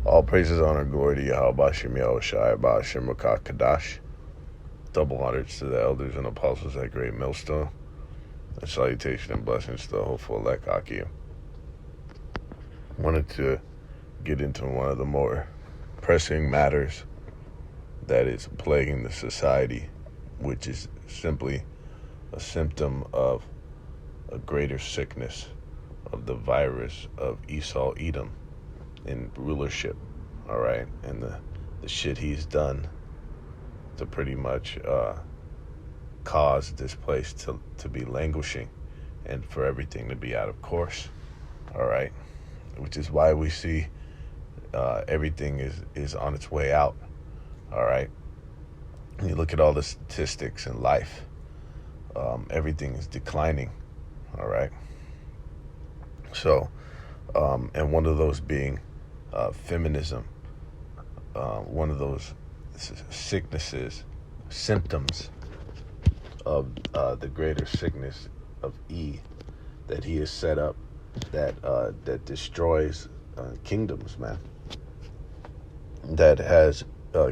All praises, honor, glory to Yahweh Shem Yahushai, Ba'ashem Rakah Kadash. Double honors to the elders and apostles at Great Millstone. A salutation and blessings to the hopeful elect Akim. Wanted to get into one of the more pressing matters that is plaguing the society, which is simply a symptom of a greater sickness of the virus of Esau Edom in rulership, all right, and the shit he's done to pretty much cause this place to be languishing and for everything to be out of course, all right, which is why we see everything is on its way out, all right. And you look at all the statistics in life, everything is declining, all right. So, and one of those being feminism, one of those sicknesses, symptoms of the greater sickness of E that he has set up that destroys kingdoms, man. That has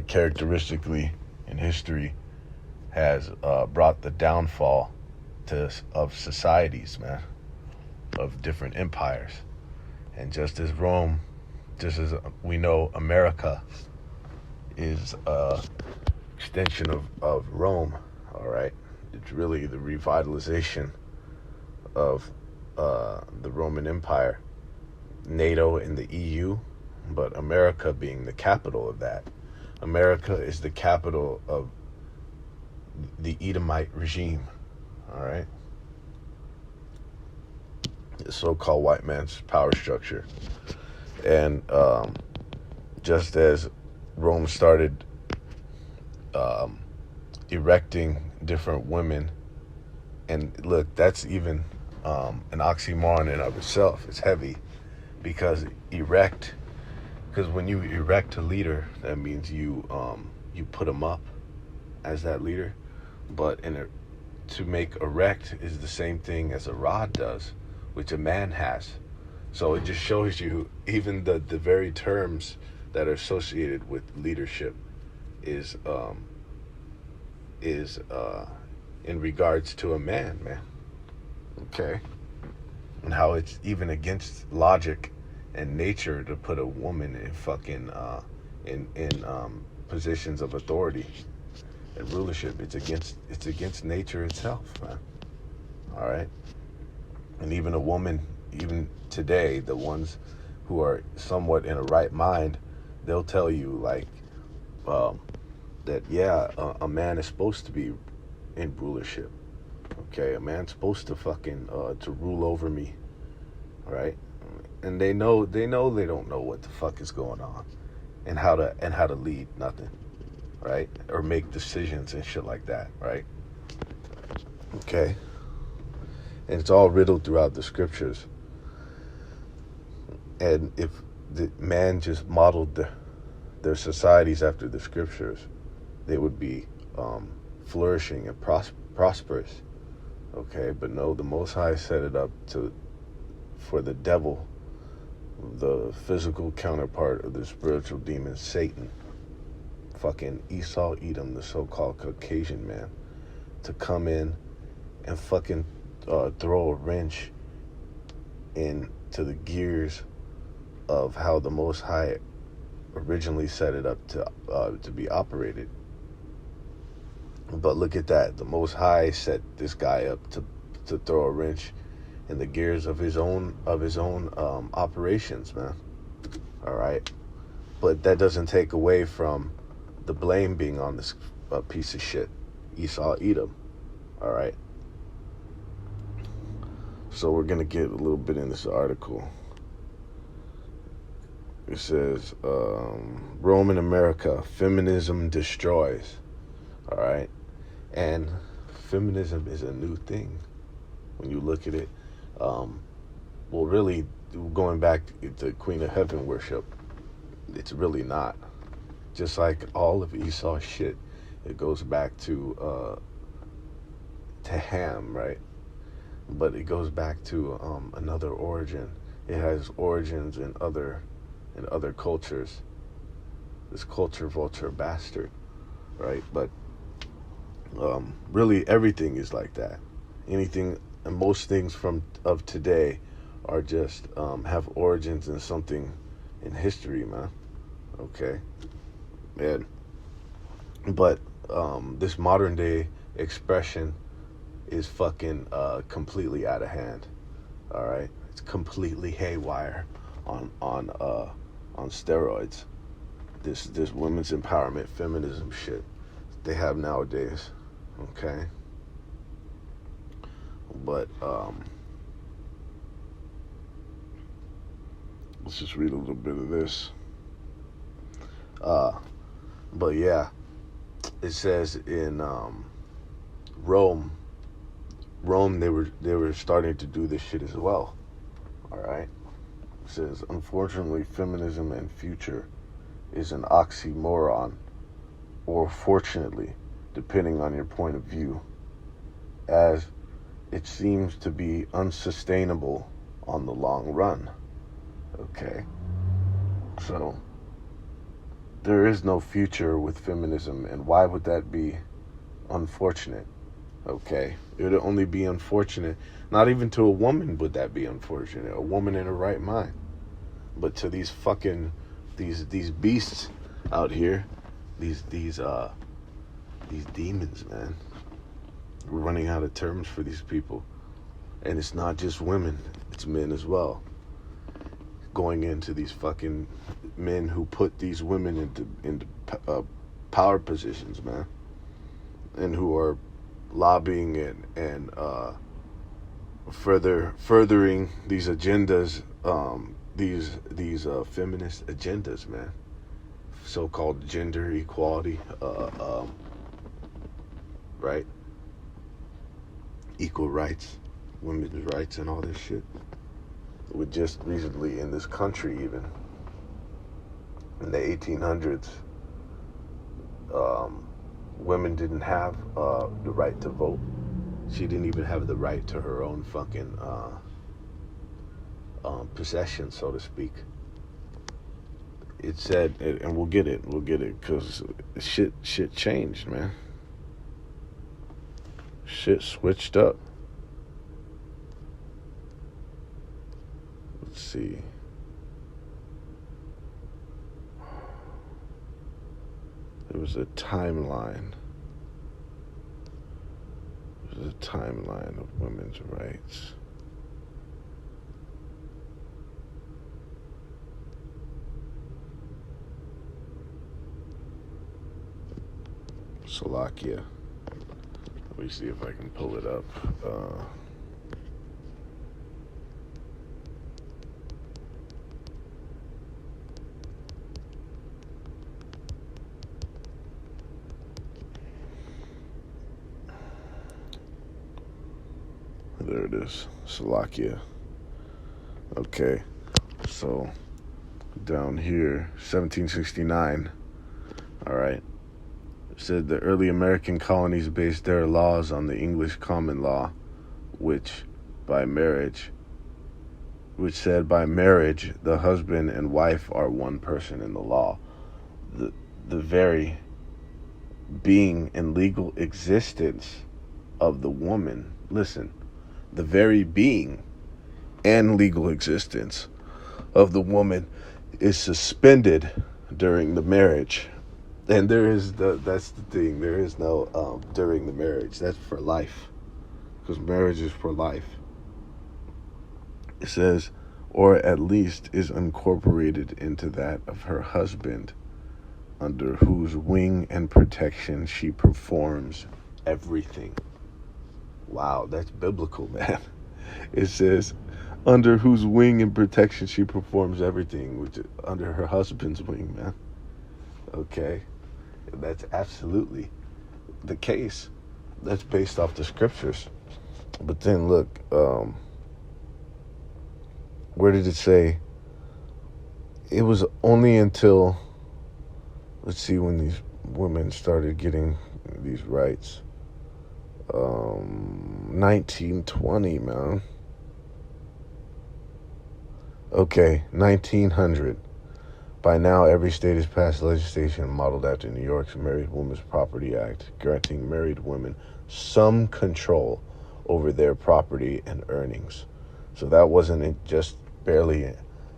characteristically in history has brought the downfall of societies, man, of different empires. And just as Rome, just as we know America is a extension of Rome, all right, it's really the revitalization of the Roman Empire, NATO and the EU, but America being the capital of that. America is the capital of the Edomite regime, all right? The so-called white man's power structure. And just as Rome started erecting different women, and look, that's even an oxymoron in and of itself. It's heavy because when you erect a leader, that means you put him up as that leader. But to make erect is the same thing as a rod does, which a man has. So it just shows you even the very terms that are associated with leadership is in regards to a man, okay, and how it's even against logic and nature to put a woman in fucking in positions of authority and rulership. It's against nature itself, man. All right. And even a woman, even today, the ones who are somewhat in a right mind, they'll tell you like that a man is supposed to be in rulership. Okay, a man's supposed to fucking to rule over me, right? And they don't know what the fuck is going on and how to lead nothing, right? Or make decisions and shit like that, right? Okay. And it's all riddled throughout the scriptures. And if the man just modeled their societies after the scriptures, they would be flourishing and prosperous. Okay, but no, the Most High set it up for the devil, the physical counterpart of the spiritual demon Satan, fucking Esau Edom, the so-called Caucasian man, to come in and fucking throw a wrench into the gears of how the Most High originally set it up to be operated. But look at that, the Most High set this guy up to throw a wrench in the gears of his own operations, man. All right, but that doesn't take away from the blame being on this piece of shit, Esau Edom. All right. So we're going to get a little bit in this article. It says, Roman America, feminism destroys. All right. And feminism is a new thing when you look at it. Well, really, going back to Queen of Heaven worship, it's really not. Just like all of Esau's shit, it goes back to Ham, right? But it goes back to another origin. It has origins in other in other cultures. This culture vulture bastard, right? But really, everything is like that. Anything and most things from of today are just have origins in something in history, man. Okay, man. But this modern day expression is fucking completely out of hand. All right, it's completely haywire on steroids. This women's empowerment feminism shit they have nowadays. Okay, but let's just read a little bit of this. But yeah, it says in Rome, they were starting to do this shit as well. All right, it says unfortunately, feminism and future is an oxymoron, or fortunately, depending on your point of view, as it seems to be unsustainable on the long run. Okay, so there is no future with feminism, and why would that be unfortunate? Okay, it would only be unfortunate, not even to a woman would that be unfortunate, a woman in her right mind, but to these fucking these beasts out here, these demons, man. We're running out of terms for these people, and it's not just women, it's men as well. Going into these fucking men who put these women into power positions, man, and who are lobbying and furthering these agendas, these feminist agendas, man. So-called gender equality, right? Equal rights, women's rights, and all this shit. We just recently in this country, even in the 1800s, women didn't have the right to vote. She didn't even have the right to her own fucking possession, so to speak. It said, and we'll get it, because shit changed, man. Shit switched up. Let's see. There was a timeline. There's a timeline of women's rights. Slovakia. Let me see if I can pull it up. There it is, Slovakia. Okay, so down here, 1769. All right. Said the early American colonies based their laws on the English common law, which said by marriage the husband and wife are one person in the law. The very being and legal existence of the woman, listen, the very being and legal existence of the woman is suspended during the marriage. And that's the thing, there is no during the marriage. That's for life, because marriage is for life. It says, or at least is incorporated into that of her husband, under whose wing and protection she performs everything. Wow, that's biblical, man. It says, under whose wing and protection she performs everything, which is under her husband's wing, man. Okay. That's absolutely the case. That's based off the scriptures. But then look, where did it say? It was only until, let's see, when these women started getting these rights. 1920, man. Okay, 1900. By now, every state has passed legislation modeled after New York's Married Women's Property Act, granting married women some control over their property and earnings. So that wasn't just barely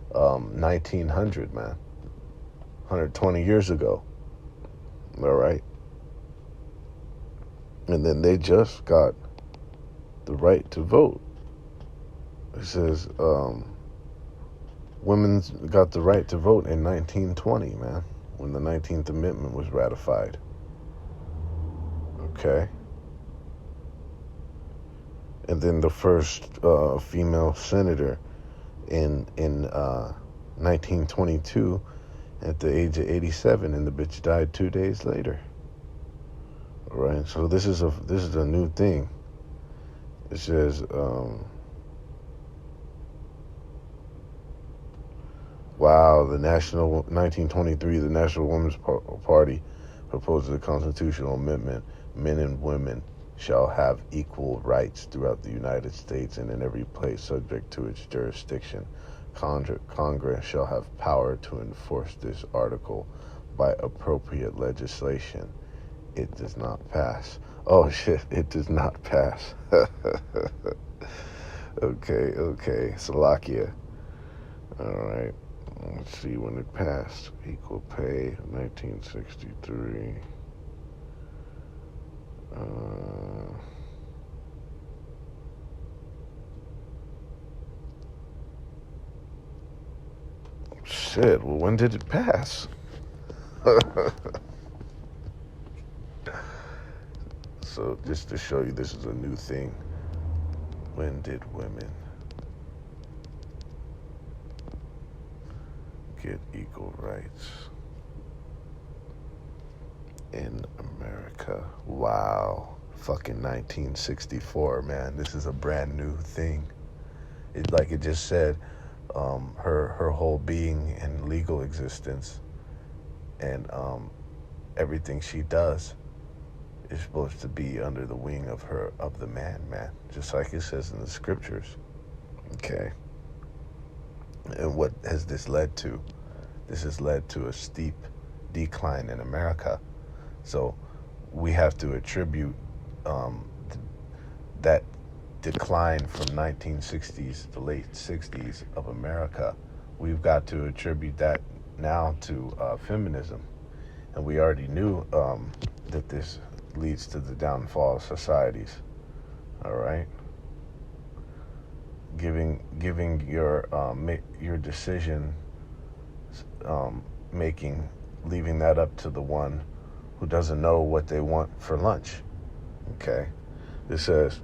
1900, man. 120 years ago. All right. And then they just got the right to vote. It says women got the right to vote in 1920, man, when the 19th Amendment was ratified. Okay. And then the first female senator in 1922 at the age of 87, and the bitch died 2 days later. All right. So this is a new thing. It says wow, the 1923, the National Women's Party proposes a constitutional amendment. Men and women shall have equal rights throughout the United States and in every place subject to its jurisdiction. Congress shall have power to enforce this article by appropriate legislation. It does not pass. Oh shit, it does not pass. Okay, Slovakia. All right. Let's see when it passed. Equal pay, 1963. Shit, well, when did it pass? So, just to show you this is a new thing. When did women get equal rights in America? Wow. Fucking 1964, man. This is a brand new thing. It, like it just said, her whole being and legal existence and everything she does is supposed to be under the wing of the man, just like it says in the scriptures. Okay. And what has this led to? This has led to a steep decline in America. So we have to attribute that decline from 1960s to late 60s of America. We've got to attribute that now to feminism. And we already knew that this leads to the downfall of societies. All right? Giving your decision making, leaving that up to the one who doesn't know what they want for lunch. Okay? It says,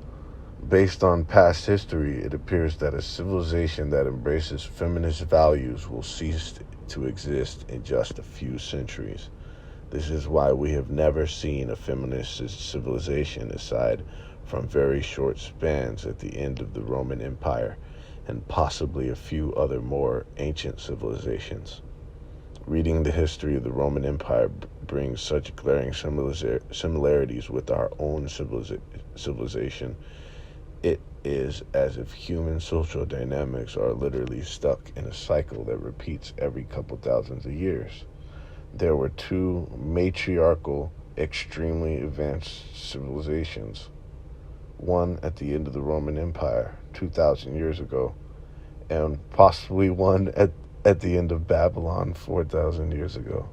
based on past history, it appears that a civilization that embraces feminist values will cease to exist in just a few centuries. This is why we have never seen a feminist civilization aside from very short spans at the end of the Roman Empire and possibly a few other more ancient civilizations. Reading the history of the Roman Empire brings such glaring similarities with our own civilization. It is as if human social dynamics are literally stuck in a cycle that repeats every couple thousands of years. There were two matriarchal, extremely advanced civilizations. One at the end of the Roman Empire, 2,000 years ago, and possibly one at the end of Babylon, 4,000 years ago.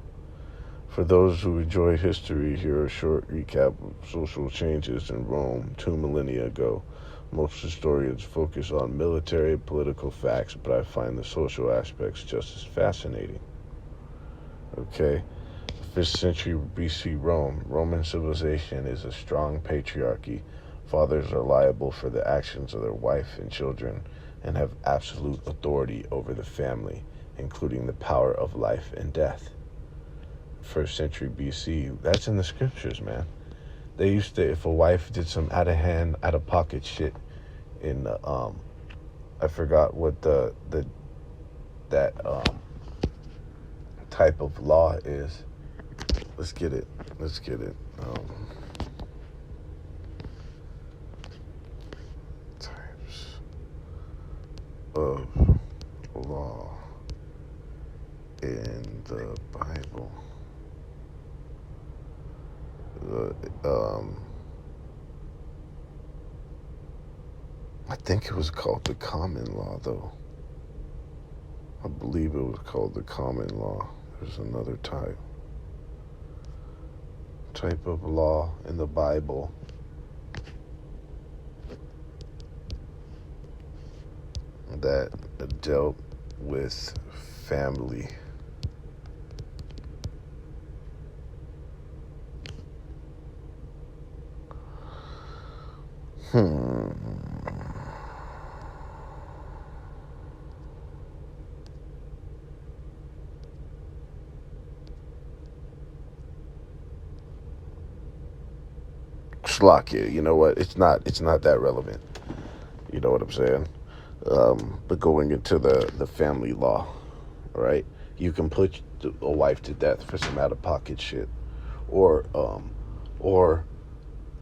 For those who enjoy history, here a short recap of social changes in Rome 2 millennia ago. Most historians focus on military and political facts, but I find the social aspects just as fascinating. Okay, 5th century BC Rome. Roman civilization is a strong patriarchy. Fathers are liable for the actions of their wife and children and have absolute authority over the family, including the power of life and death. 1st century BC, that's in the scriptures, man. They used to, if a wife did some out-of-hand, out-of-pocket shit in, I forgot what that type of law is. Let's get it. Types of law in the Bible. I think it was called the common law, though. I believe it was called the common law. There's another type of law in the Bible that dealt with family. Slovakia, you know what? It's not that relevant. You know what I'm saying? But going into the family law, right? You can put a wife to death for some out of pocket shit, or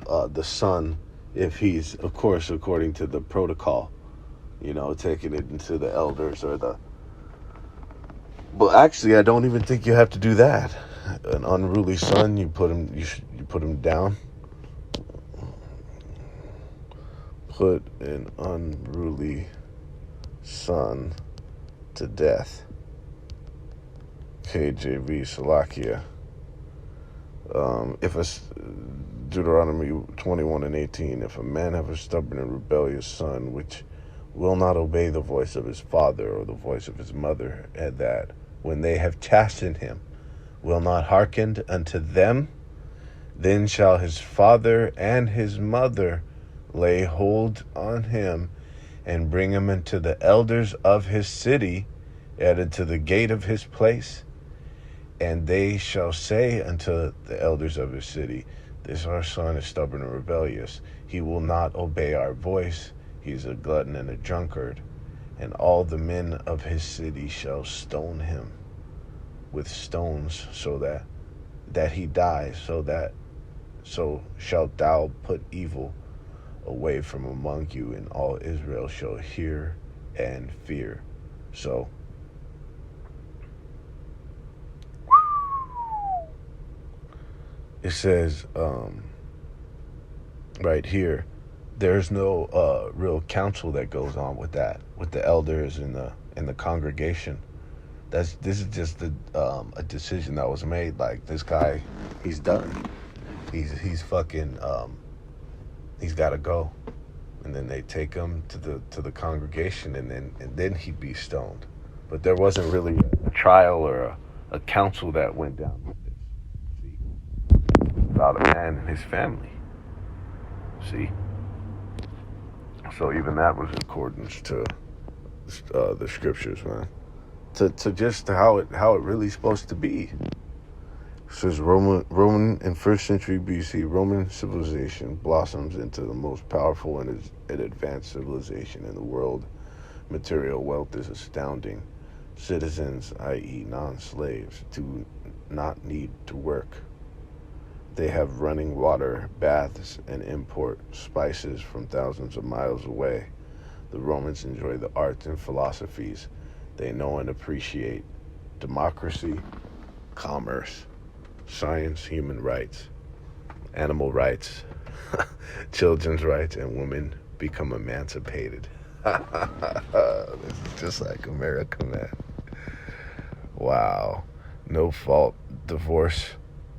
the son, if he's, of course, according to the protocol, taking it into the elders or the. But actually, I don't even think you have to do that. An unruly son, you put him down. Put an unruly son to death. KJV Slovakia. If a Deuteronomy 21:18, if a man have a stubborn and rebellious son, which will not obey the voice of his father or the voice of his mother, and that when they have chastened him, will not hearken unto them, then shall his father and his mother lay hold on him and bring him into the elders of his city and into the gate of his place. And they shall say unto the elders of his city, this our son is stubborn and rebellious. He will not obey our voice. He's a glutton and a drunkard. And all the men of his city shall stone him with stones, so that he dies, so shalt thou put evil away from among you, and all Israel shall hear and fear. So it says right here, there's no real counsel that goes on with that, with the elders and the congregation. This is just a decision that was made. Like, this guy, he's done. He's fucking he's got to go, and then they take him to the congregation, and then he'd be stoned. But there wasn't really a trial or a council that went down with this. See, about a man and his family. See, so even that was in accordance to the scriptures, man. To just how it really supposed to be. It says Roman in 1st century BC, Roman civilization blossoms into the most powerful and advanced civilization in the world. Material wealth is astounding. Citizens, i.e. non-slaves, do not need to work. They have running water, baths, and import spices from thousands of miles away. The Romans enjoy the arts and philosophies they know and appreciate: democracy, commerce, science, human rights, animal rights, children's rights, and women become emancipated. This is just like America, man. Wow. No fault divorce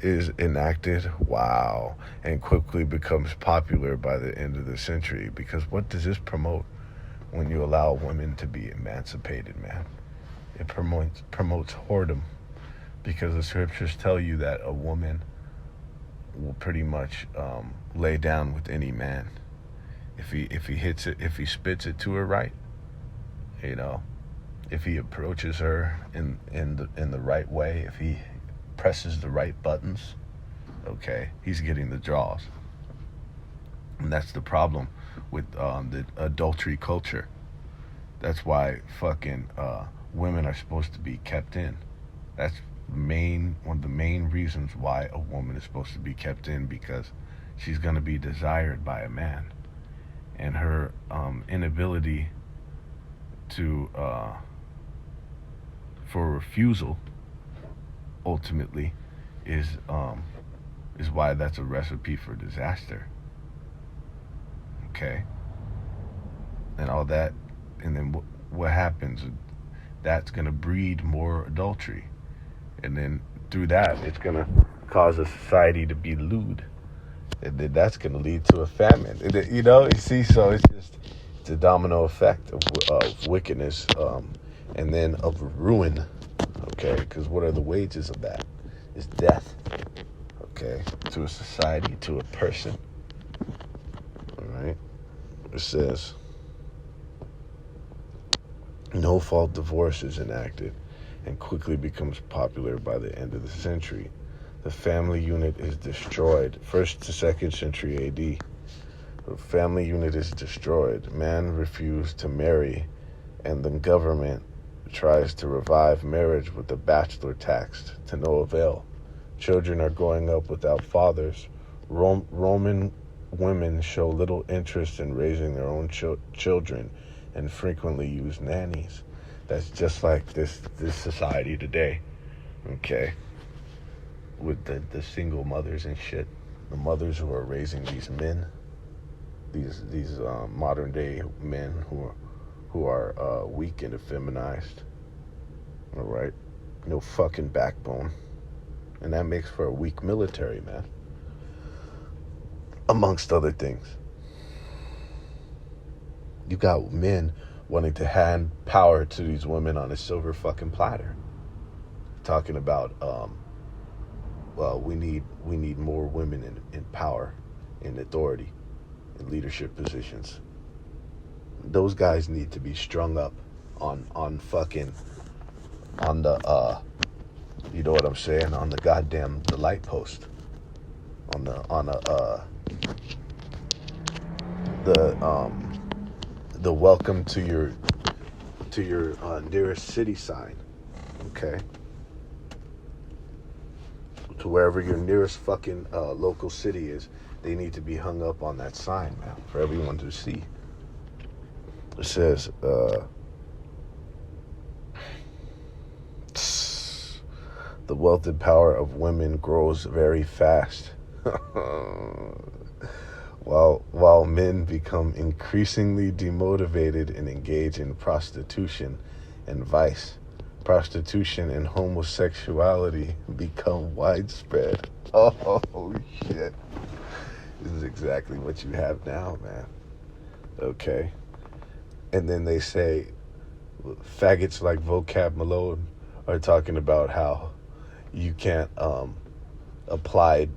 is enacted. Wow. And quickly becomes popular by the end of the century. Because what does this promote? When you allow women to be emancipated, man, it promotes whoredom, because the scriptures tell you that a woman will pretty much lay down with any man if he hits it, if he spits it to her right, if he approaches her in the right way, if he presses the right buttons, okay, he's getting the draws. And that's the problem with the adultery culture. That's why fucking women are supposed to be kept in. That's one of the main reasons why a woman is supposed to be kept in, because she's going to be desired by a man. And her inability to for refusal ultimately is why that's a recipe for disaster. Okay, and all that, and then what happens? That's gonna breed more adultery, and then through that, it's gonna cause a society to be lewd, and then that's gonna lead to a famine. And then, you see, so it's a domino effect of wickedness, and then of ruin. Okay, because what are the wages of that? It's death. Okay, to a society, to a person. All right. It says, no fault divorce is enacted and quickly becomes popular by the end of the century. The family unit is destroyed. 1st to 2nd century AD. The family unit is destroyed. Man refused to marry, and the government tries to revive marriage with the bachelor tax to no avail. Children are growing up without fathers. Roman women show little interest in raising their own children and frequently use nannies. That's just like this society today, okay? With the single mothers and shit. The mothers who are raising these men, these modern day men who are weak and effeminized. All right? No fucking backbone. And that makes for a weak military, man. Amongst other things. You got men wanting to hand power to these women on a silver fucking platter. Talking about, well, we need more women in power, in authority, in leadership positions. Those guys need to be strung up on the you know what I'm saying, on the goddamn the light post, on the welcome to your nearest city sign, okay? To wherever your nearest fucking local city is, they need to be hung up on that sign, man, for everyone to see. It says, the wealth and power of women grows very fast. While men become increasingly demotivated and engage in prostitution and vice. Prostitution and homosexuality become widespread. Oh, shit. This is exactly what you have now, man. Okay. And then they say, faggots like Vocab Malone are talking about how you can't apply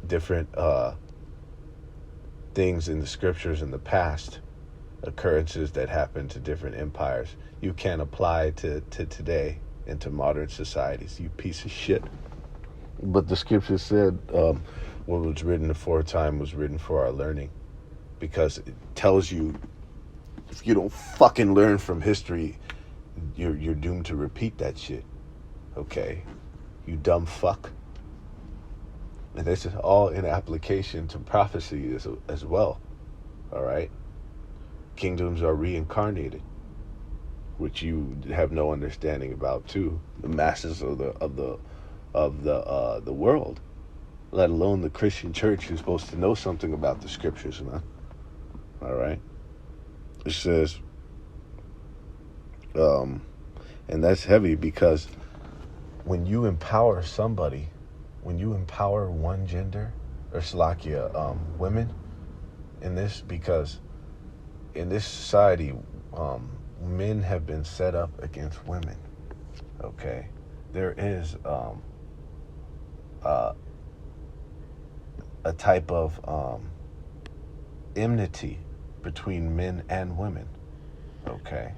different things in the scriptures in the past, occurrences that happened to different empires. You can't apply to today and to modern societies, you piece of shit. But the scripture said what was written aforetime was written for our learning, because it tells you if you don't fucking learn from history, you're doomed to repeat that shit. Okay? You dumb fuck. And this is all in application to prophecy as well. All right? Kingdoms are reincarnated, which you have no understanding about too. The masses of the world, let alone the Christian church, who's supposed to know something about the scriptures, man. All right? It says, and that's heavy, because when you empower somebody, when you empower one gender, or Slakia, women, in this, because in this society, men have been set up against women. Okay, there is a type of enmity between men and women. Okay,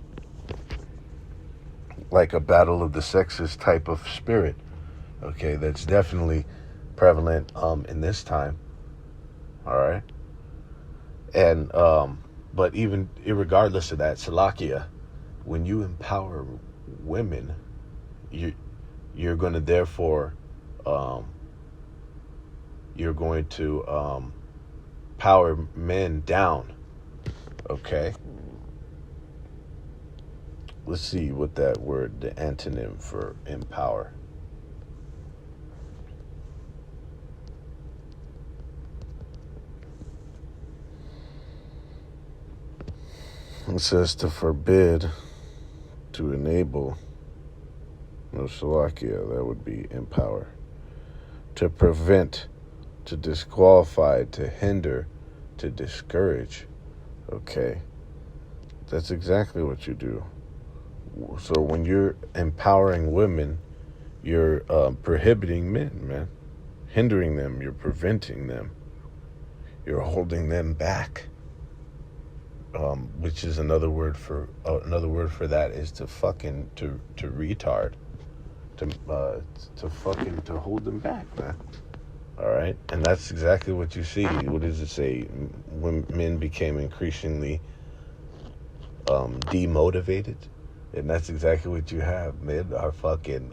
like a battle of the sexes type of spirit. Okay, that's definitely prevalent in this time. All right, and but even irregardless of that, Salakia, when you empower women, you're going to therefore you're going to power men down. Okay, let's see what that word, the antonym for empower. It says to forbid, to enable, no Slovakia, that would be empower. To prevent, to disqualify, to hinder, to discourage. Okay, that's exactly what you do. So when you're empowering women, you're prohibiting men, man. Hindering them, you're preventing them. You're holding them back. Which is another word for that is to fucking to retard. To hold them back, man. All right, and that's exactly what you see. What does it say? When men became increasingly demotivated, and that's exactly what you have. Men are fucking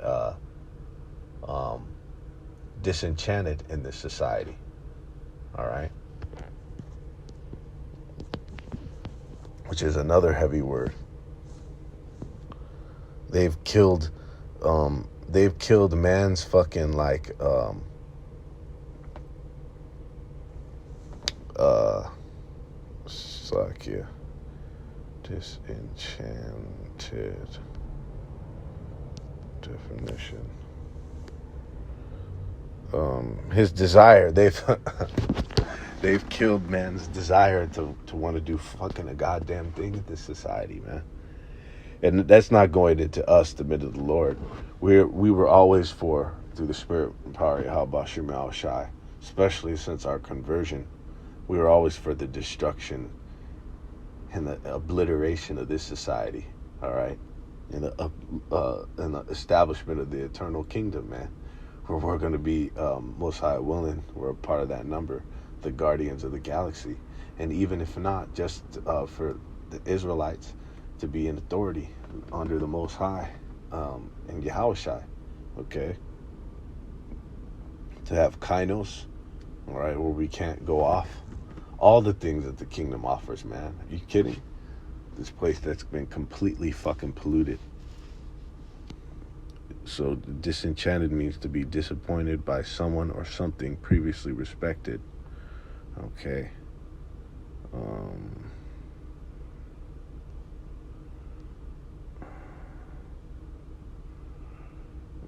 disenchanted in this society. All right, which is another heavy word. They've killed man's fucking like Sakya. Disenchanted definition. His desire. They've killed man's desire to want to do fucking a goddamn thing in this society, man. And that's not going into us, the men of the Lord. We were always for, through the Spirit and power of Yahweh Shema Shai, especially since our conversion, we were always for the destruction and the obliteration of this society, all right? And the establishment of the eternal kingdom, man. Where we're going to be, most high willing, we're a part of that number, the guardians of the galaxy. And even if not, just for the Israelites to be in authority under the Most High and Yahushai, okay? To have kainos, all right, where we can't go off. All the things that the kingdom offers, man. Are you kidding? This place that's been completely fucking polluted. So disenchanted means to be disappointed by someone or something previously respected. Okay.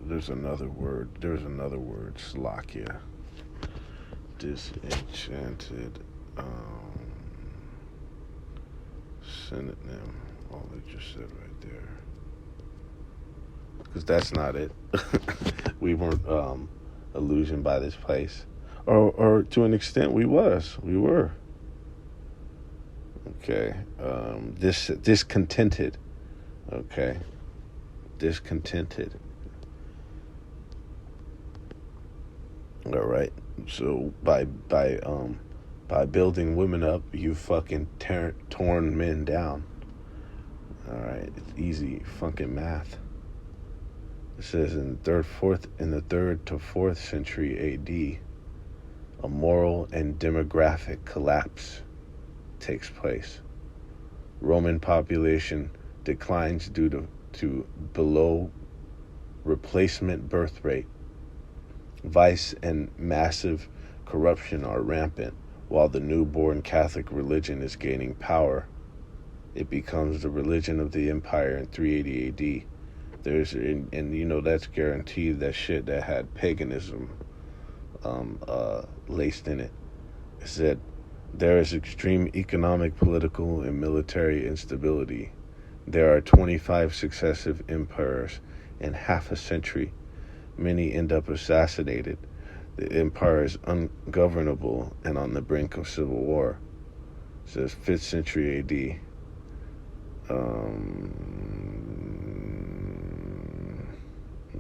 There's another word, Slovakia. Disenchanted. Synonym. All they just said right there. Because that's not it. We weren't illusioned by this place. Or to an extent we were. Okay. Discontented. Okay. Discontented. All right. So by building women up, you fucking torn men down. All right. It's easy fucking math. It says in the 3rd to 4th century AD, a moral and demographic collapse takes place. Roman population declines due to below replacement birth rate. Vice and massive corruption are rampant, while the newborn Catholic religion is gaining power. It becomes the religion of the empire in 380 AD. And you know that's guaranteed that shit that had paganism laced in it. It said there is extreme economic, political, and military instability. There are 25 successive emperors in half a century. Many end up assassinated. The empire is ungovernable and on the brink of civil war. It says 5th century AD.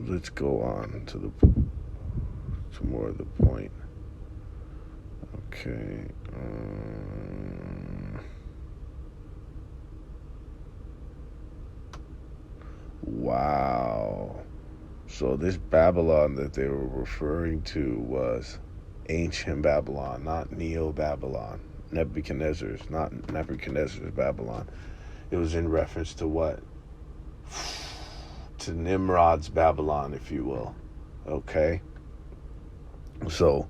Let's go on to more of the point. Okay. Wow. So this Babylon that they were referring to was ancient Babylon, not Neo-Babylon. Nebuchadnezzar's, not Nebuchadnezzar's Babylon. It was in reference to what? To Nimrod's Babylon, if you will. Okay? So,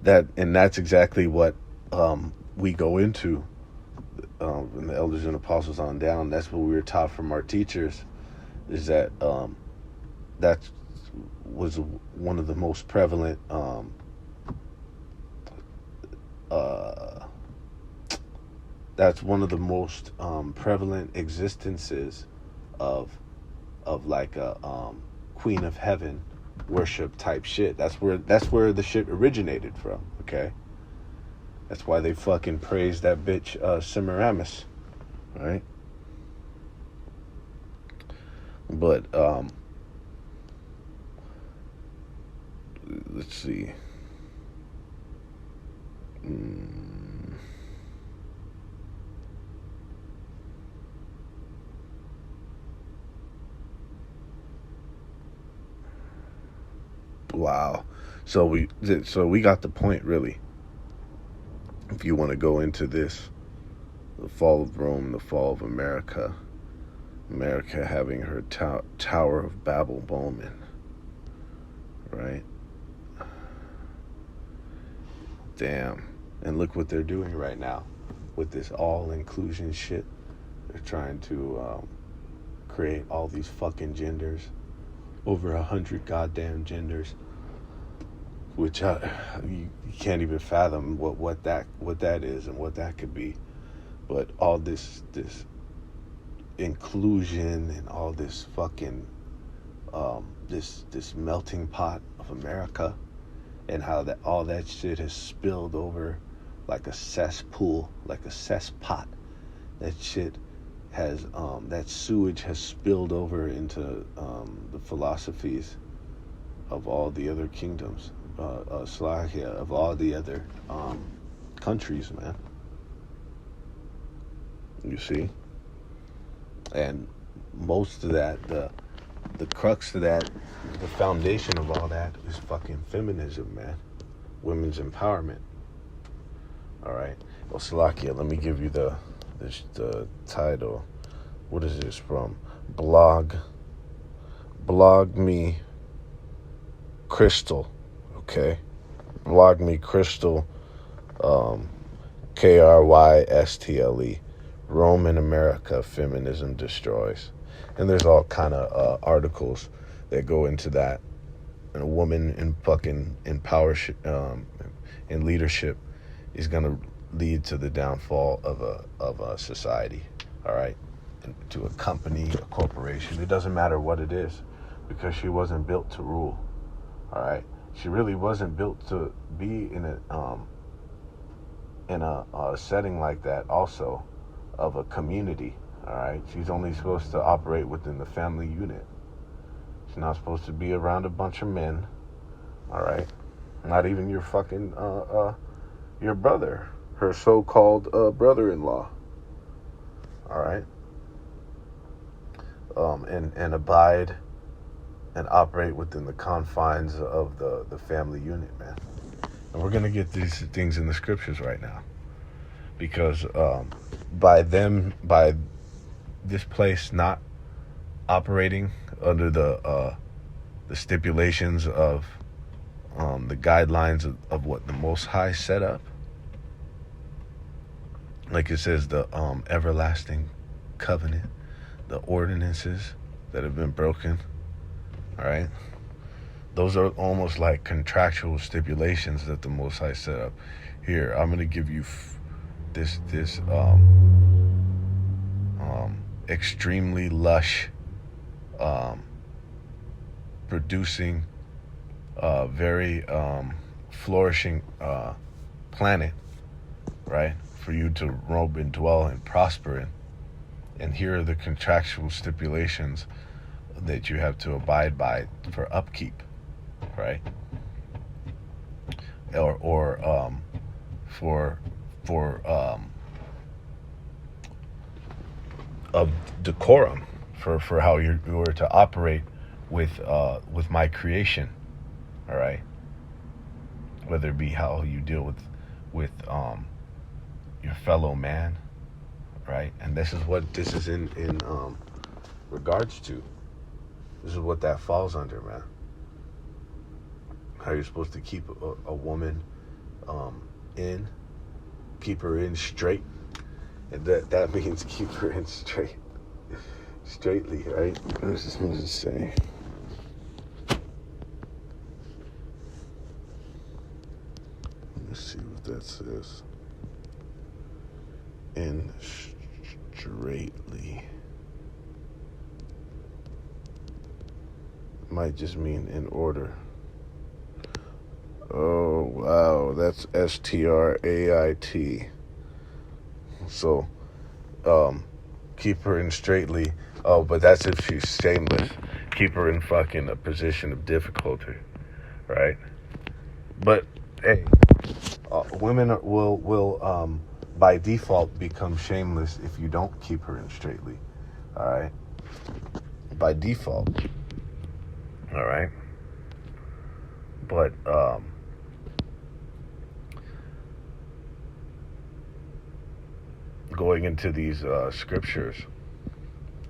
that's exactly what we go into and the elders and apostles on down, that's what we were taught from our teachers, is that that was one of the most prevalent that's one of the most prevalent existences of like a Queen of Heaven worship type shit. That's where the shit originated from. Okay, that's why they fucking praise that bitch Semiramis, right? But let's see. Wow. So we got the point, really. If you want to go into this, the fall of Rome, the fall of America, America having her Tower of Babel moment, right? Damn. And look what they're doing right now with this all-inclusion shit. They're trying to create all these fucking genders, over 100 goddamn genders, which you can't even fathom what that is and what that could be. But all this inclusion and all this fucking this melting pot of America, and how that all that shit has spilled over like a cesspool, like a cesspot. That shit has that sewage has spilled over into the philosophies of all the other kingdoms, Slovakia, of all the other countries, man. You see? And most of that, the crux of that, the foundation of all that is fucking feminism, man. Women's empowerment. All right. Well, Slovakia, let me give you the title. What is this from? Blog Me Crystal. Okay. Blog Me Crystal. Krystle. Rome and America, Feminism Destroys. And there's all kind of articles that go into that. And a woman in fucking in power, in leadership, is gonna lead to the downfall of a society. All right, and to a company, a corporation. It doesn't matter what it is, because she wasn't built to rule. All right, she really wasn't built to be in a setting like that. Also, of a community. All right, she's only supposed to operate within the family unit. She's not supposed to be around a bunch of men. All right, not even your fucking your brother, her so-called brother-in-law. All right, and abide and operate within the confines of the family unit, man. And we're gonna get these things in the scriptures right now, because by this place not operating under the stipulations of the guidelines of what the Most High set up, like it says, the everlasting covenant, the ordinances that have been broken. All right, those are almost like contractual stipulations that the Most High set up. Here, I'm gonna give you this extremely lush, producing, very flourishing planet, right, for you to roam and dwell and prosper in. And here are the contractual stipulations that you have to abide by for upkeep, right? Or for of decorum, for how you were to operate with my creation. All right, whether it be how you deal with your fellow man, right? And this is what this is in regards to. This is what that falls under, man. How you're supposed to keep a woman keep her in straight, And that means keep her in straightly, right? What does this say? Let's see what that says. In straightly. Might just mean in order. Oh, wow. That's STRAIT. So, keep her in straightly. Oh, but that's if she's shameless. Keep her in fucking a position of difficulty, right? But, hey, women will by default become shameless if you don't keep her in straightly, all right? By default, all right? But, going into these scriptures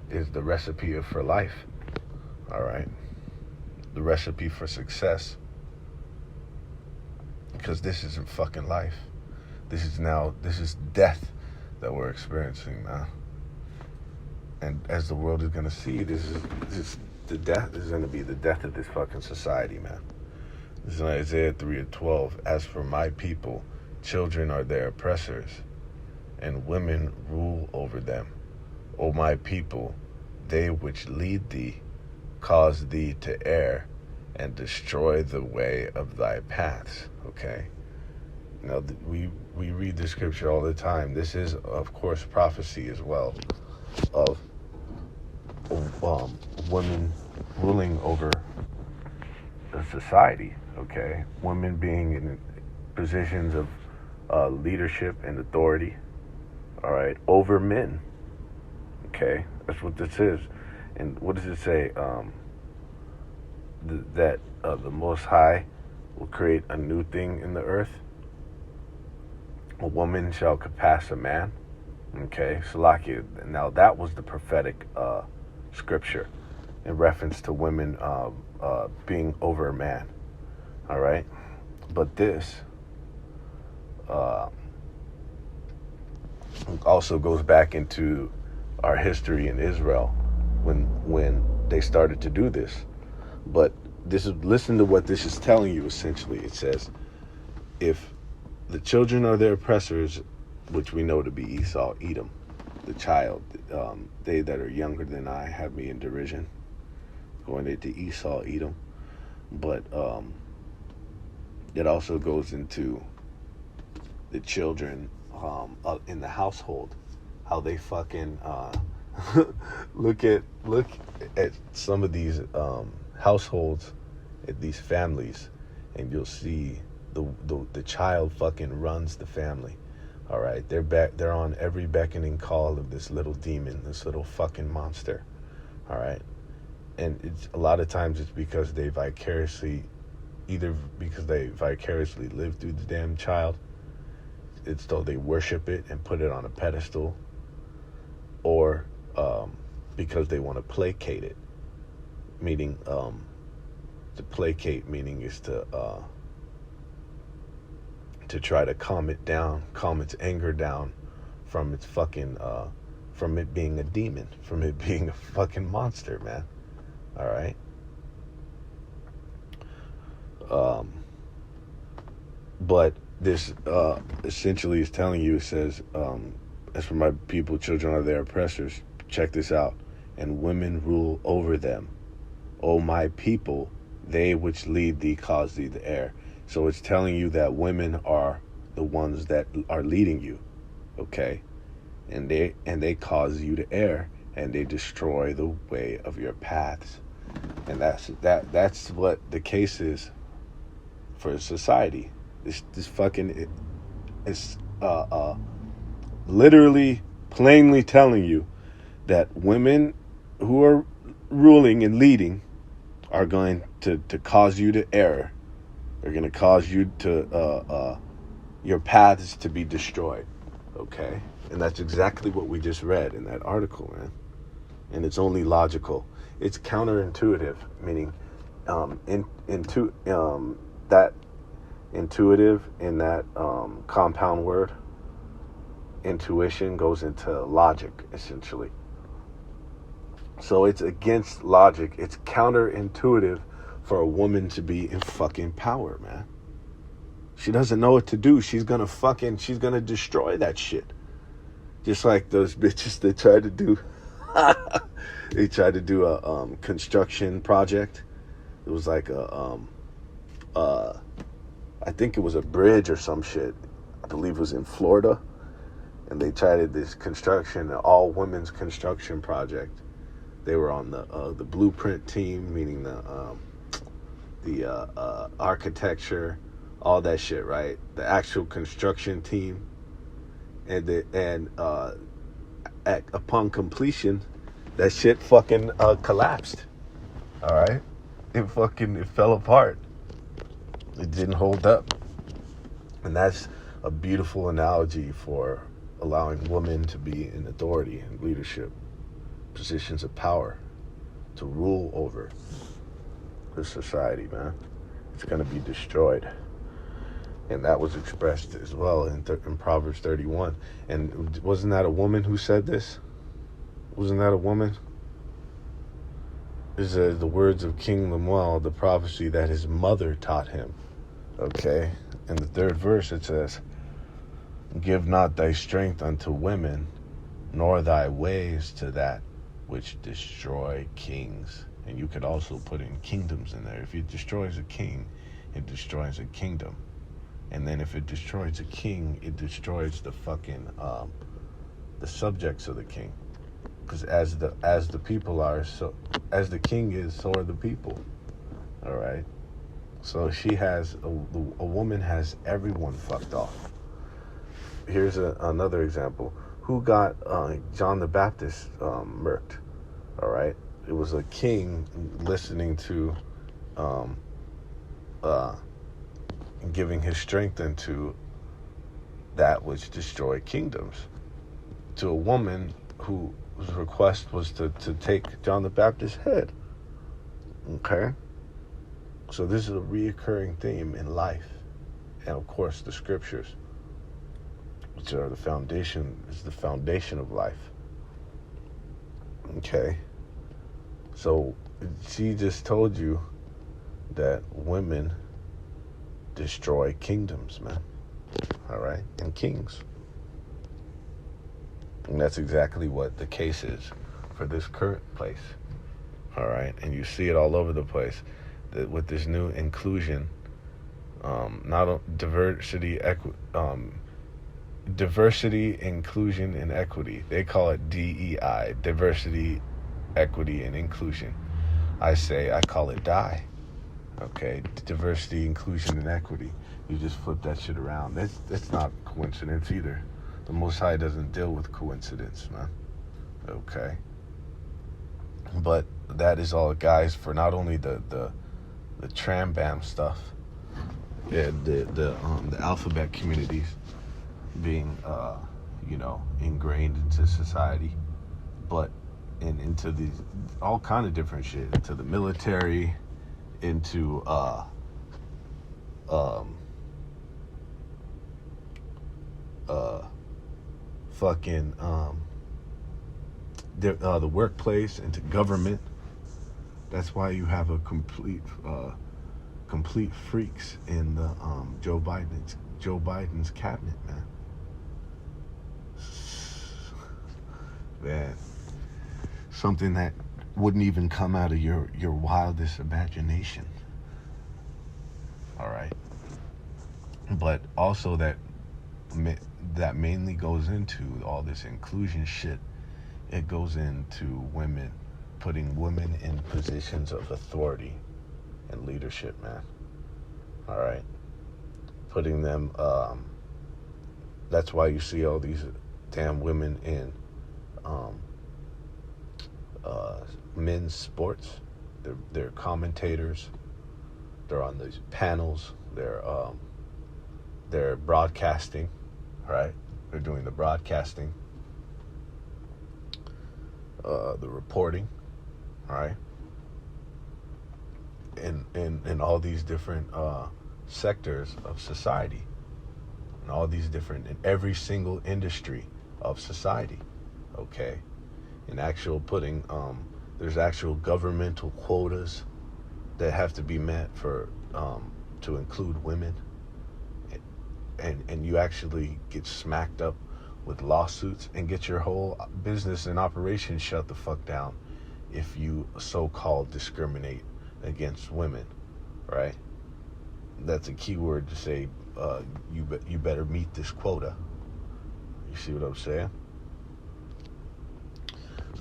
is the recipe for life, all right? The recipe for success. Because this isn't fucking life. This is death that we're experiencing now. And as the world is gonna see, this is gonna be the death of this fucking society, man. This is Isaiah 3:12. As for my people, children are their oppressors, and women rule over them. O my people, they which lead thee cause thee to err, and destroy the way of thy paths. Okay? Now, we read the scripture all the time. This is, of course, prophecy as well of women ruling over the society. Okay? Women being in positions of leadership and authority. All right? Over men. Okay? That's what this is. And what does it say? That the Most High will create a new thing in the earth. A woman shall surpass a man. Okay, Salakia. Now that was the prophetic scripture in reference to women being over a man. All right, but this also goes back into our history in Israel when they started to do this. But listen to what this is telling you. Essentially, it says, if the children are their oppressors, which we know to be Esau, Edom, the child, they that are younger than I have me in derision, going into Esau, Edom. But it also goes into the children in the household, how they fucking look at some of these households, at these families, and you'll see the child fucking runs the family. All right, they're on every beckoning call of this little demon, this little fucking monster. All right, and it's a lot of times it's because they vicariously live through the damn child. It's though they worship it and put it on a pedestal, or because they want to placate it. Meaning, to placate meaning is to try to calm its anger down from its fucking from it being a demon, from it being a fucking monster, man. All right. But this essentially is telling you, it says, as for my people, children are their oppressors. Check this out. And women rule over them. O my people, they which lead thee cause thee to err. So it's telling you that women are the ones that are leading you, okay? And they cause you to err, and they destroy the way of your paths. And that's what the case is for society. This fucking is literally plainly telling you that women who are ruling and leading are going to cause you to err. They're going to cause you to your paths to be destroyed. Okay? And that's exactly what we just read in that article, man. And it's only logical. It's counterintuitive, meaning that intuitive in that compound word intuition, goes into logic, essentially. So it's against logic. It's counterintuitive for a woman to be in fucking power, man. She doesn't know what to do. She's gonna destroy that shit. Just like those bitches that tried to do, they tried to do a construction project. It was like I think it was a bridge or some shit. I believe it was in Florida. And they tried this construction, an all women's construction project. They were on the blueprint team, meaning the architecture, all that shit, right? The actual construction team, and upon completion, that shit fucking collapsed. All right, it fell apart. It didn't hold up, and that's a beautiful analogy for allowing women to be in authority and leadership positions of power, to rule over the society, man. It's going to be destroyed. And that was expressed as well in Proverbs 31. And wasn't that a woman who said this? Wasn't that a woman? This is the words of King Lemuel, the prophecy that his mother taught him. Okay? In the third verse it says, give not thy strength unto women, nor thy ways to that which destroy kings. And you could also put in kingdoms in there. If it destroys a king, it destroys a kingdom. And then if it destroys a king, it destroys the fucking the subjects of the king. Because as the people are, so as the king is, so are the people. All right. So she has a woman has everyone fucked off. Here's another example. Who got John the Baptist murked? All right. It was a king listening to giving his strength into that which destroyed kingdoms, to a woman whose request was to take John the Baptist's head. Okay? So this is a reoccurring theme in life. And of course the scriptures, which are the foundation of life. Okay? So she just told you that women destroy kingdoms, man. All right? And kings. And that's exactly what the case is for this current place. All right? And you see it all over the place. That with this new inclusion, diversity, inclusion, and equity. They call it DEI, diversity, equity, and inclusion. I call it DIE. Okay, diversity, inclusion, and equity. You just flip that shit around. That's not coincidence either. The Most High doesn't deal with coincidence, man. Okay. But that is all, guys, for not only the tram bam stuff, the alphabet communities being ingrained into society, but into these all kind of different shit, into the military, into the workplace, into government. That's why you have a complete freaks in the Joe Biden's cabinet, man. Man, something that wouldn't even come out of your wildest imagination. All right, but also that mainly goes into all this inclusion shit. It goes into women, putting women in positions of authority and leadership, man. All right, putting them. That's why you see all these damn women in men's sports. They're commentators. They're on these panels. They're broadcasting, right? They're doing the broadcasting, the reporting, right? In all these different sectors of society, and all these different, in every single industry, of society. Okay, in actual putting, there's actual governmental quotas that have to be met for to include women, and you actually get smacked up with lawsuits and get your whole business and operation shut the fuck down if you so-called discriminate against women, right? That's a key word to say. You better meet this quota. You see what I'm saying?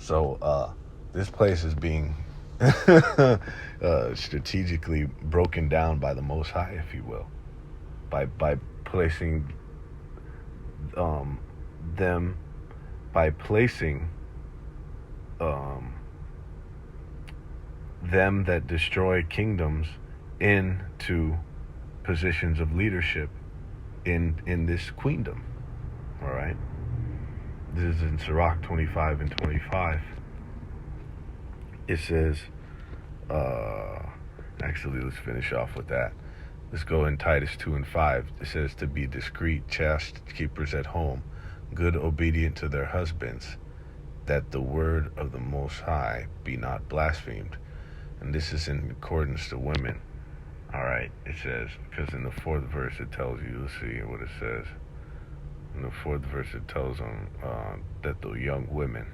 So this place is being strategically broken down by the Most High, if you will, by placing them by placing them that destroy kingdoms into positions of leadership in this queendom. All right, this is in Sirach 25 and 25. It says, actually, let's finish off with that. Let's go in Titus 2 and 5. It says to be discreet, chaste keepers at home, good, obedient to their husbands, that the word of the Most High be not blasphemed. And this is in accordance to women. All right, it says, because in the 4th verse it tells you, let's see what it says. In the 4th verse it tells them that the young women,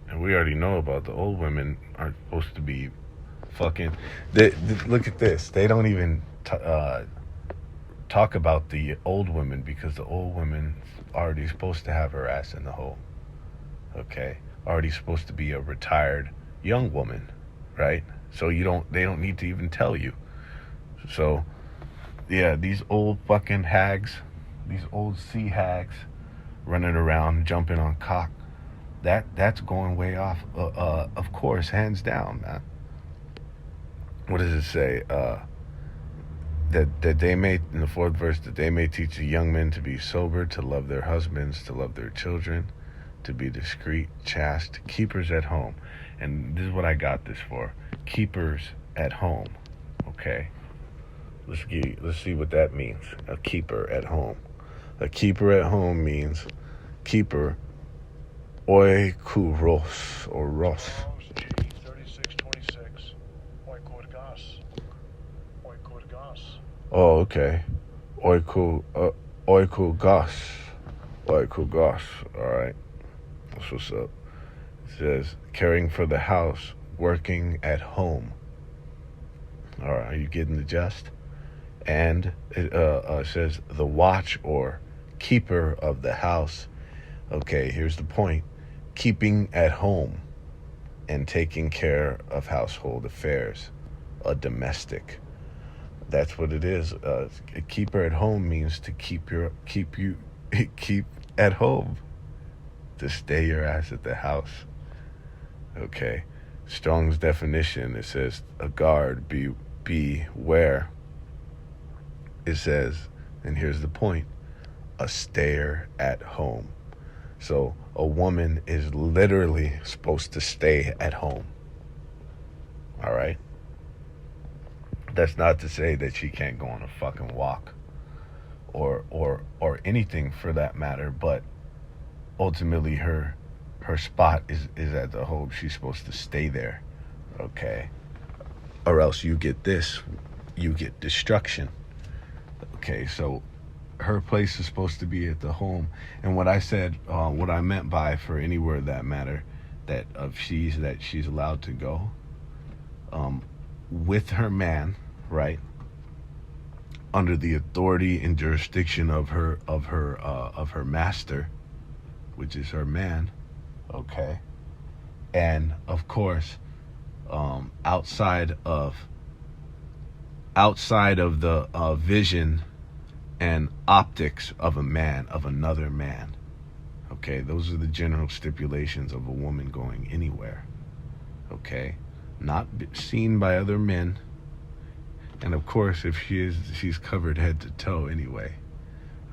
and we already know about the old women are supposed to be fucking, look at this, they don't even talk about the old women, because the old women already supposed to have her ass in the hole. Okay, already supposed to be a retired young woman, right? So they don't need to even tell you. So yeah, these old fucking hags, these old sea hags running around jumping on cock, that's going way off, of course, hands down, man. What does it say? That they may, in the 4th verse, that they may teach the young men to be sober, to love their husbands, to love their children, to be discreet, chaste, keepers at home. And this is what I got this for. Keepers at home. Okay. Let's see what that means. A keeper at home. A keeper at home means keeper oikuros or ros. Oh, okay. Oikugos. Oikugos. All right. That's what's up. It says caring for the house, working at home. All right. Are you getting the gist? And it says the watch or keeper of the house. Okay, here's the point. Keeping at home and taking care of household affairs. A domestic. That's what it is. A keeper at home means to keep at home. To stay your ass at the house. Okay. Strong's definition, it says a guard, beware. It says, and here's the point, a stayer at home. So a woman is literally supposed to stay at home. All right? That's not to say that she can't go on a fucking walk or anything for that matter, but ultimately her spot is at the home. She's supposed to stay there. Okay? Or else you get destruction. Okay, so her place is supposed to be at the home. And what I said, what I meant by for anywhere that matter, that she's allowed to go with her man, right, under the authority and jurisdiction of her master, which is her man. Okay, and of course, outside of the vision and optics of another man. Okay, those are the general stipulations of a woman going anywhere. Okay, not seen by other men, and of course, if she's covered head to toe anyway.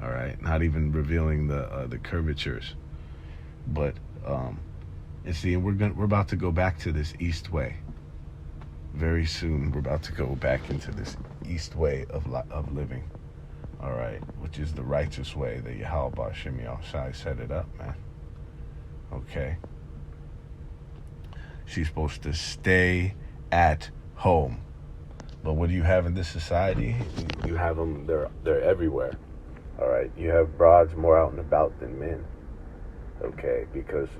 All right, not even revealing the curvatures. But and see, we're about to go back to this east way. Very soon, we're about to go back into this east way of living. all right, which is the righteous way that Yahweh Shem Shai set it up, man. Okay. She's supposed to stay at home. But what do you have in this society? You have them, they're everywhere. All right. You have broads more out and about than men. Okay. Because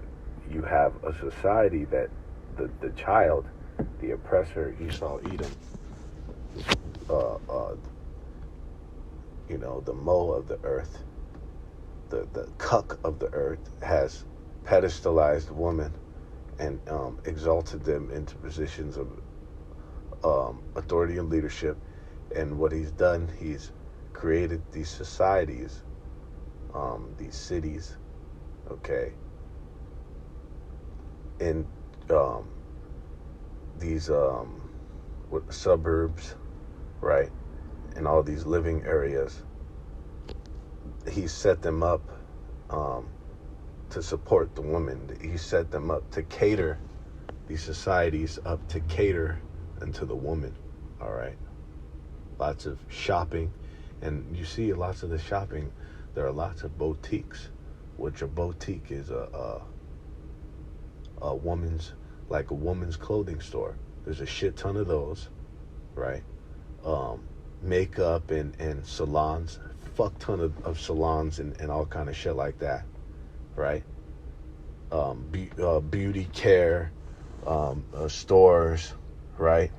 you have a society that the child, the oppressor, Esau, Edom, the moe of the earth, the cuck of the earth, has pedestalized women and exalted them into positions of authority and leadership. And what he's done, he's created these societies, these cities, okay, in these suburbs, right, and all these living areas. He set them up to support the woman. He set them up to cater these societies up to cater into the woman. All right. Lots of shopping, and you see lots of the shopping. There are lots of boutiques, which a boutique is a woman's, like a woman's clothing store. There's a shit ton of those, right? Makeup and salons, fuck ton of salons and all kind of shit like that, right? Beauty care, stores, right?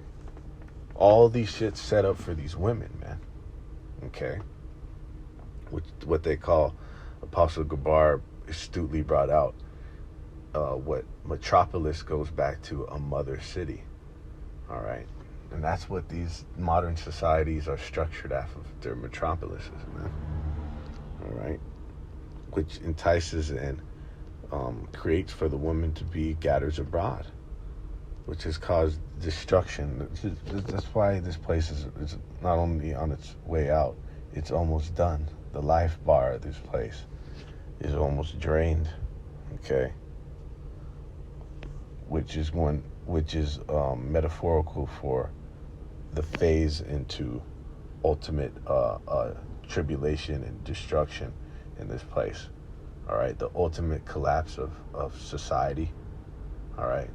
All these shits set up for these women, man. Okay? What they call, Apostle Gabar astutely brought out, what metropolis goes back to a mother city. All right? And that's what these modern societies are structured off of. Their metropolises, man. All right? Which entices and creates for the woman to be gathers abroad, which has caused destruction. That's why this place is not only on its way out, it's almost done. The life bar of this place is almost drained, okay? Which is metaphorical for the phase into ultimate tribulation and destruction in this place. All right, the ultimate collapse of society. All right.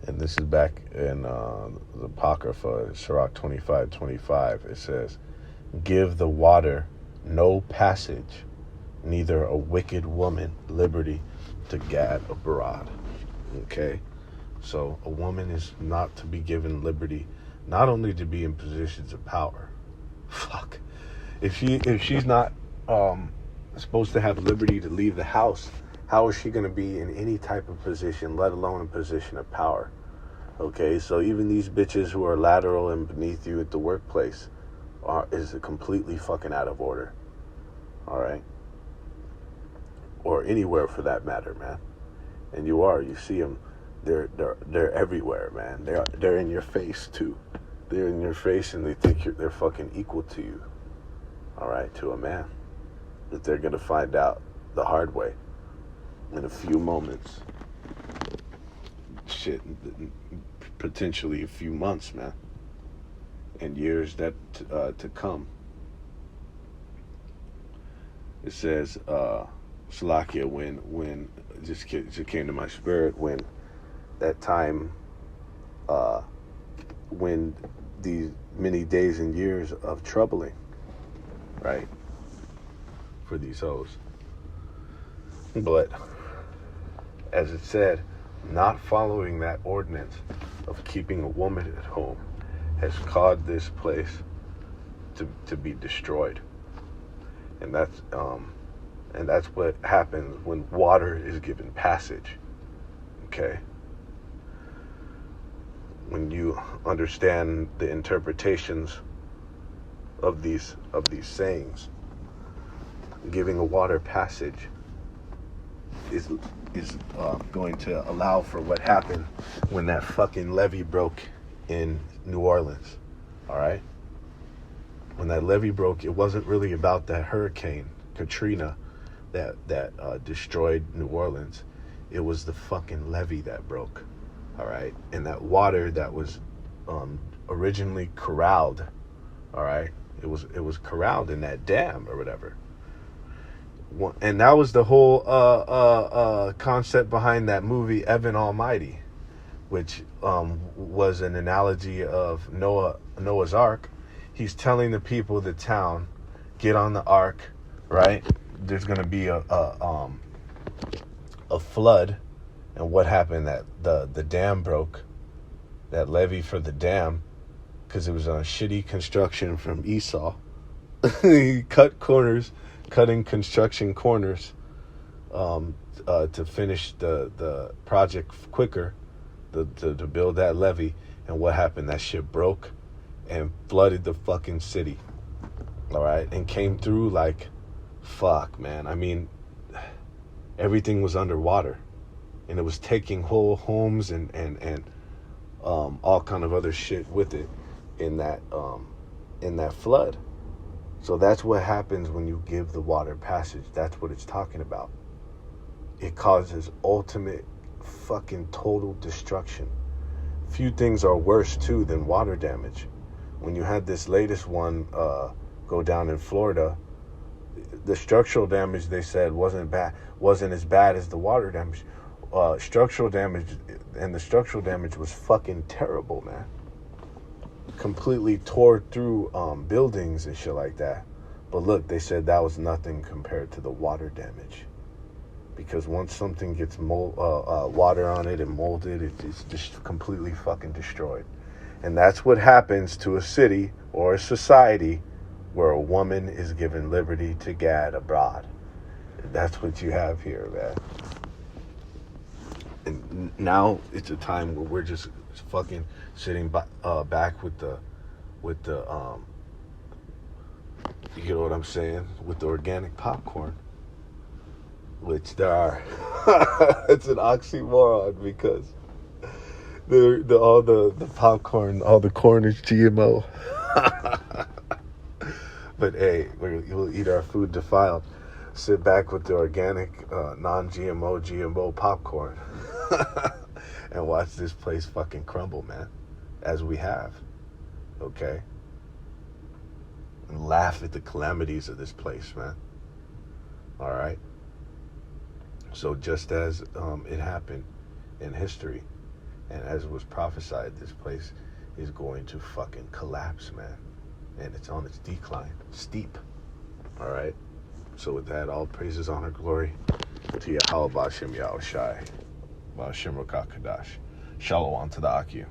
And this is back in the Apocrypha, Sirach 25:25. It says, "Give the water no passage, neither a wicked woman liberty to gad abroad." Okay? So a woman is not to be given liberty, not only to be in positions of power. Fuck. If she's not supposed to have liberty to leave the house, how is she going to be in any type of position, let alone a position of power? Okay, so even these bitches who are lateral and beneath you at the workplace is completely fucking out of order. All right? Or anywhere for that matter, man. And you see them, they're everywhere, man. They're in your face too. They're in your face, and they think they're fucking equal to you. All right, to a man. But they're gonna find out the hard way in a few moments. Shit, potentially a few months, man, and years that to come. It says, Salakia, when it just came to my spirit, when that time, when these many days and years of troubling, right, for these hoes. But as it said, not following that ordinance of keeping a woman at home has caused this place to be destroyed. And that's what happens when water is given passage. Okay? When you understand the interpretations of these sayings, giving a water passage is going to allow for what happened when that fucking levee broke in New Orleans. All right? When that levee broke, it wasn't really about that hurricane, Katrina, that destroyed New Orleans. It was the fucking levee that broke. All right, and that water that was originally corralled. All right, it was corralled in that dam or whatever. And that was the whole concept behind that movie Evan Almighty, which was an analogy of Noah's Ark. He's telling the people of the town, get on the ark, right? There's going to be a flood. And what happened? That the dam broke, that levee for the dam, because it was on shitty construction from Esau. He cutting construction corners to finish the project quicker, to build that levee. And what happened? That shit broke and flooded the fucking city. All right, and came through like, fuck, man. I mean, everything was underwater, and it was taking whole homes and all kind of other shit with it in that flood. So that's what happens when you give the water passage. That's what it's talking about. It causes ultimate fucking total destruction. Few things are worse too than water damage. When you had this latest one go down in Florida, the structural damage, they said, wasn't as bad as the water damage. Structural damage was fucking terrible, man. Completely tore through buildings and shit like that. But look, they said that was nothing compared to the water damage. Because once something gets water on it and molded, it's just completely fucking destroyed. And that's what happens to a city or a society where a woman is given liberty to gad abroad. That's what you have here, man. And now it's a time where we're just fucking sitting back with the you know what I'm saying, with the organic popcorn, which there are. It's an oxymoron because all the popcorn, all the corn is GMO. But hey, we'll eat our food defiled. Sit back with the organic, non-GMO, GMO popcorn and watch this place fucking crumble, man, as we have, okay? And laugh at the calamities of this place, man. All right? So just as it happened in history and as it was prophesied, this place is going to fucking collapse, man. And it's on its decline, steep. All right? So with that, all praises, honor, glory to Yahweh Bashem Yahushai, Bashem Rakakadash. Shalom to the Aku.